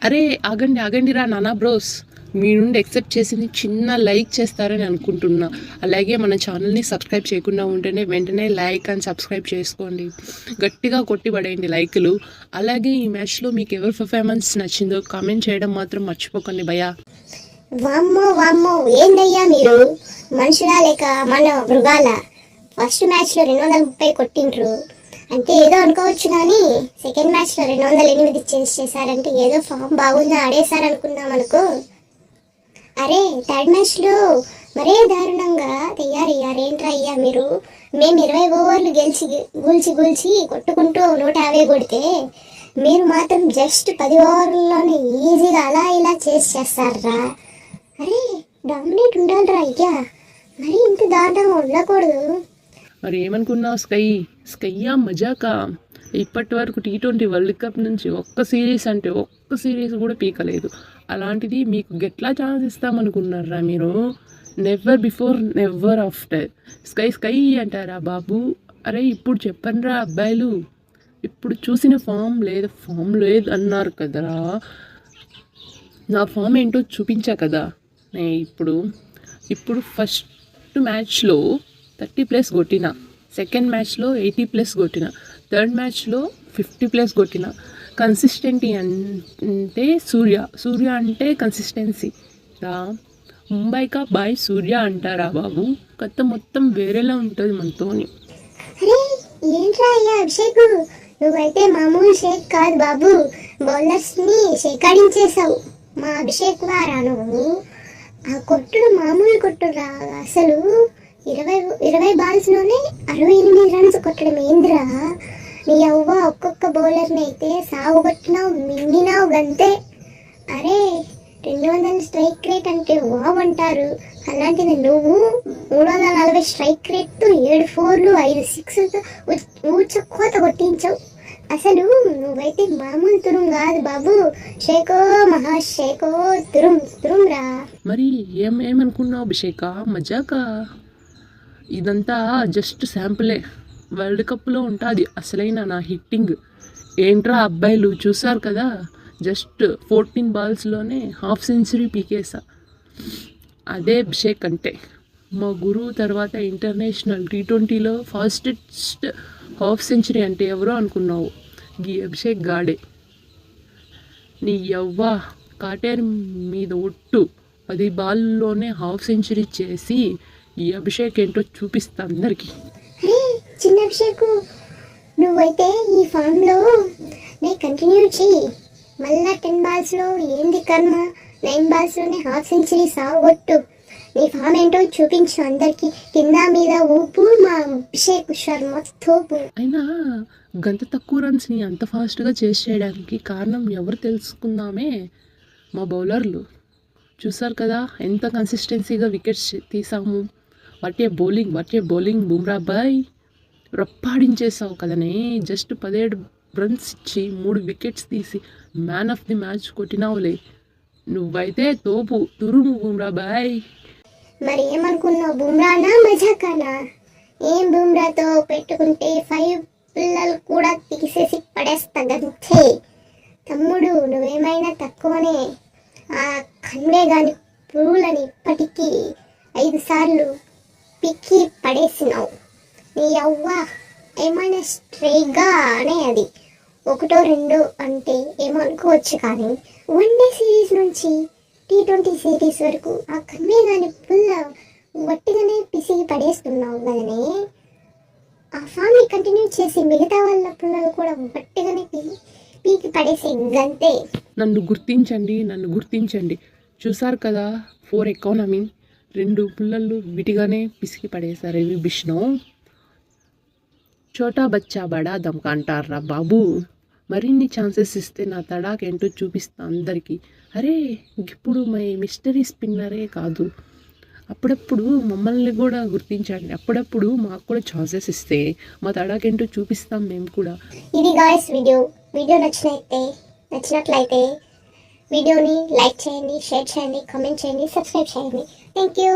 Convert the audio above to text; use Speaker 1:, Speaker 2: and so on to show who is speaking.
Speaker 1: అరే ఆగండి ఆగండి రా నానా బ్రోస్, మీ నుండి ఎక్సెప్ట్ చేసింది చిన్న లైక్ చేస్తారని అనుకుంటున్నా. అలాగే మన ఛానల్ని సబ్స్క్రైబ్ చేయకుండా ఉంటేనే వెంటనే లైక్ అండ్ సబ్స్క్రైబ్ చేసుకోండి. గట్టిగా కొట్టిపడేయండి లైకులు. అలాగే ఈ మ్యాచ్లో మీకు ఎవరి పర్ఫార్మెన్స్ నచ్చిందో కామెంట్ చేయడం మాత్రం మర్చిపోకండి భయ్యా.
Speaker 2: వామ్మో వామ్మో, ఏందయ్యా మీరు మనుషులా లేక మన మృగాల? ఫస్ట్ మ్యాచ్లో 230 కొట్టిండ్రు అంటే ఏదో అనుకోవచ్చు, కానీ సెకండ్ మ్యాచ్లో 208 చేశారంటే ఏదో ఫామ్ బాగుందా ఆడేశారనుకుందాం అనుకో. అరే థర్డ్ మ్యాచ్లో మరే దారుణంగా తయారయ్యారేంట్రా అయ్యా మీరు. మేము 20 ఓవర్లు గెలిచి కొట్టుకుంటూ 150 కొడితే మీరు మాత్రం జస్ట్ 10 ఓవర్లలోనే ఈజీగా అలా ఇలా చేస్తారా? అరే డామినేట్ ఉండాలిరా అయ్యా, మరి ఇంత దారుణంగా ఉండకూడదు.
Speaker 1: మరి ఏమనుకున్నావు స్కయ్యా మజాకా? ఇప్పటి వరకు T20 వరల్డ్ కప్ నుంచి ఒక్క సిరీస్ కూడా పీకలేదు. అలాంటిది మీకు గెట్లా ఛాన్స్ ఇస్తామనుకున్నారా మీరు? Never before never after. Sky అంటారా బాబు? అరే ఇప్పుడు చెప్పండి రా అబ్బాయిలు, ఇప్పుడు చూసిన ఫామ్ లేదు అన్నారు కదరా. నా ఫామ్ ఏంటో చూపించా కదా. ఇప్పుడు ఫస్ట్ మ్యాచ్లో 30+ కొట్టిన, సెకండ్ మ్యాచ్లో 80+ కొట్టిన, థర్డ్ మ్యాచ్లో 50+ కొట్టిన. కన్సిస్టెంటీ అంటే సూర్య అంటే కన్సిస్టెన్సీ రా. ముంబై కా బాయ్ సూర్య అంటారా బాబు? కథ మొత్తం వేరేలా ఉంటుంది మనతోని.
Speaker 2: అరే ఏంట్రా అయ్యా అభిషేక్, నువ్వైతే మామూలు షేక్ కాదు బాబు, బౌలర్స్ని షేకాడించేసావు. మా అభిషేక్ వారా నువ్వు? ఆ కొట్టుడు మామూలు కొట్టురా అసలు. 20 బాల్స్లోనే 68 రన్స్ కొట్టడం ఏంద్రా? నీ అవ్వ ఒక్కొక్క బౌలర్ని అయితే సాగు కొట్టినావు, మింగినావు గంతే. అరే 200 స్ట్రైక్ రేట్ అంటే వావ్ అంటారు, అలాంటిది నువ్వు 340 స్ట్రైక్ రేట్తో 7 4లు 5 6తో ఊచకోత కొట్టించావు. అసలు నువ్వైతే మామూలు తురుం కాదు బాబు, షేకో మహాషేకో తురుం రా.
Speaker 1: మరి ఏమనుకున్నావు అభిషేక? మజాకా? ఇదంతా జస్ట్ శాంపులే. వరల్డ్ కప్లో ఉంటుంది అసలైన నా హిట్టింగ్. ఏంట్రా అబ్బాయిలు చూసారు కదా, జస్ట్ 14 బాల్స్లోనే హాఫ్ సెంచరీ పీకేసా. అదే అభిషేక్ అంటే. మా గురువు తర్వాత ఇంటర్నేషనల్ T20లో ఫాస్టెస్ట్ హాఫ్ సెంచరీ అంటే ఎవరో అనుకున్నావు? ఈ అభిషేక్ గాడే. నీ యవ్వ కాటేరు మీద ఒట్టు 10 బాల్లోనే హాఫ్ సెంచరీ చేసి ఈ అభిషేక్ ఏంటో చూపిస్తా అందరికి.
Speaker 2: చిన్న అభిషేక్, నువ్వైతే ఈ ఫామ్లో కంటిన్యూ చెయ్యి. మళ్ళా 10 బాల్స్లో ఏంది కర్మ, 9 బాల్స్లోనే హాఫ్ సెంచరీ సాగొట్టు. నీ ఫామ్ ఏంటో చూపించు అందరికి. కింద మీద ఊపు మా అభిషేక్ శర్మ తోపు.
Speaker 1: అయినా గంత తక్కువ రన్స్ని అంత ఫాస్ట్గా చేసేయడానికి కారణం ఎవరు తెలుసుకుందామే. మా బౌలర్లు చూసారు కదా ఎంత కన్సిస్టెన్సీగా వికెట్స్ తీసాము. What a bowling Bumrah boy, రప్పాడించేసావు కదనే. జస్ట్ 17 రన్స్ ఇచ్చి 3 వికెట్స్ తీసి మ్యాన్ ఆఫ్ ది మ్యాచ్ కొట్టినావులే. నువ్వైతే తోపు తురుము బుమ్రా బాయ్.
Speaker 2: మరి ఏమనుకున్నావు, బుమ్రానా మజాకానా? ఏం బుమ్రాతో పెట్టుకుంటే 5 పిల్లలు కూడా తీసేసి పడేస్తా గంతే. తమ్ముడు నువ్వేమైనా తక్కువనే. ఆ ఖండే గాని పురుగులని ఇప్పటికీ 5 సార్లు పిక్కి పడేసినావు. నీ అవ్వ ఏమైనా స్ట్రైక్గా అనే అది 1 2 అంటే ఏమనుకోవచ్చు, కానీ వన్డే సిరీస్ నుంచి T20 సిరీస్ వరకు ఆ కన్వే గాని పుల్ల గట్టిగానే పిసిగి పడేస్తున్నావు కదనే. ఆ ఫామ్ని కంటిన్యూ చేసి మిగతా వాళ్ళ పుల్లలు కూడా గట్టిగానే పీకి పడేసే గంతే.
Speaker 1: నన్ను గుర్తించండి. చూసారు కదా 4 ఎకానమీ 2 పుల్లలు విటిగానే పిసికి పడేశారు. ఇవి బిష్ణు చోటా బచ్చా బడా దమ్కా అంటారా బాబు. మరిన్ని ఛాన్సెస్ ఇస్తే నా తడాకేంటో చూపిస్తా అందరికీ. అరే ఇప్పుడు మిస్టరీ స్పిన్నరే కాదు, అప్పుడప్పుడు మమ్మల్ని కూడా గుర్తించండి. అప్పుడప్పుడు మాకు కూడా ఛాన్సెస్ ఇస్తే మా తడాకేంటో చూపిస్తాం మేము కూడా.
Speaker 2: ఇది గాయ్స్ వీడియో నచ్చినట్లయితే వీడియోని లైక్ చేయండి, షేర్ చేయండి, కామెంట్ చేయండి, సబ్స్క్రైబ్ చేయండి. Thank you.